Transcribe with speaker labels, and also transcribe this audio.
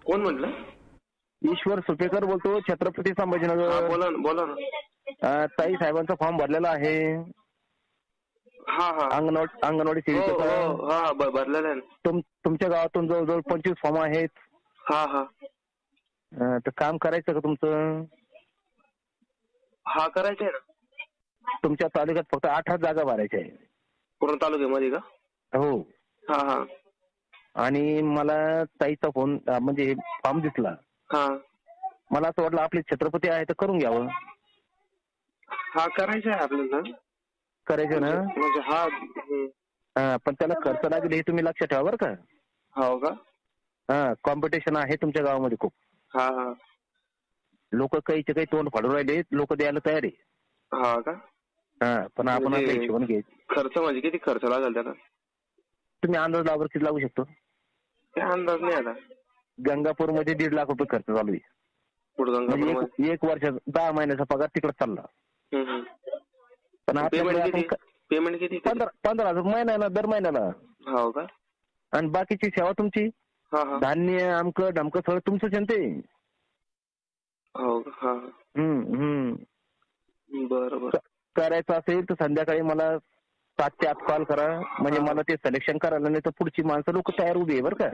Speaker 1: कोण म्हटलं?
Speaker 2: ईश्वर सुपेकर बोलतो, छत्रपती
Speaker 1: हा,
Speaker 2: संभाजीनगर.
Speaker 1: बोला ना, बोला ना.
Speaker 2: ताई साहेबांचा फॉर्म भरलेला आहे
Speaker 1: हा हा.
Speaker 2: अंगणवाडी
Speaker 1: हो
Speaker 2: सेविकेचा.
Speaker 1: हो, हा भरलेलं आहे ना.
Speaker 2: तुमच्या गावातून जवळजवळ 25 फॉर्म आहेत.
Speaker 1: हा हा.
Speaker 2: तर काम करायचं का तुमचं?
Speaker 1: हा, करायचं आहे ना.
Speaker 2: तुमच्या तालुक्यात फक्त 8 जागा भरायच्या आहे.
Speaker 1: पूर्ण तालुक्यामध्ये का?
Speaker 2: हो.
Speaker 1: हा हा.
Speaker 2: आणि मला ताईचा फोन म्हणजे फॉर्म दिसला.
Speaker 1: हा.
Speaker 2: मला असं वाटलं आपले छत्रपती आहे तर करून घ्यावं.
Speaker 1: हा, करायचं आहे आपल्याला.
Speaker 2: करायचं ना?
Speaker 1: म्हणजे हा.
Speaker 2: पण त्याला खर्च लागेल हे तुम्ही लक्षात ठेवा बरं का.
Speaker 1: हो का?
Speaker 2: कॉम्पिटिशन आहे तुमच्या गावामध्ये खूप.
Speaker 1: हा हा.
Speaker 2: लोक काही तोंड फाडून राहिले, लोक द्यायला तयार आहे.
Speaker 1: हा का?
Speaker 2: पण आपण
Speaker 1: म्हणजे
Speaker 2: आपल्या हिशोबाने घ्यायचं.
Speaker 1: खर्च म्हणजे किती खर्च लागेल त्याला?
Speaker 2: तुम्ही अंदाज लावा किती लागू शकतो?
Speaker 1: काय अंदाज नाही आता.
Speaker 2: गंगापूरमध्ये 1.5 लाख रुपये खर्च चालू आहे. म्हणजे
Speaker 1: पुढे
Speaker 2: एक वर्षाचा 10 महिन्याचा पगार तिकडे चालला. पण आपल्याकडे
Speaker 1: पेमेंट किती?
Speaker 2: 15,000 महिन्याला, दर महिन्याला.
Speaker 1: हो का?
Speaker 2: आणि बाकीची सेवा तुमची. धान्य अमकं ढमकं सगळं तुमचंच आहे ते.
Speaker 1: हो का? बरं.
Speaker 2: करायचं असेल तर संध्याकाळी मला 7 ते 8 कॉल करा. म्हणजे मला ते सिलेक्शन करायला, नाही तर पुढची माणसं लोक तयार उभी आहे बरं का.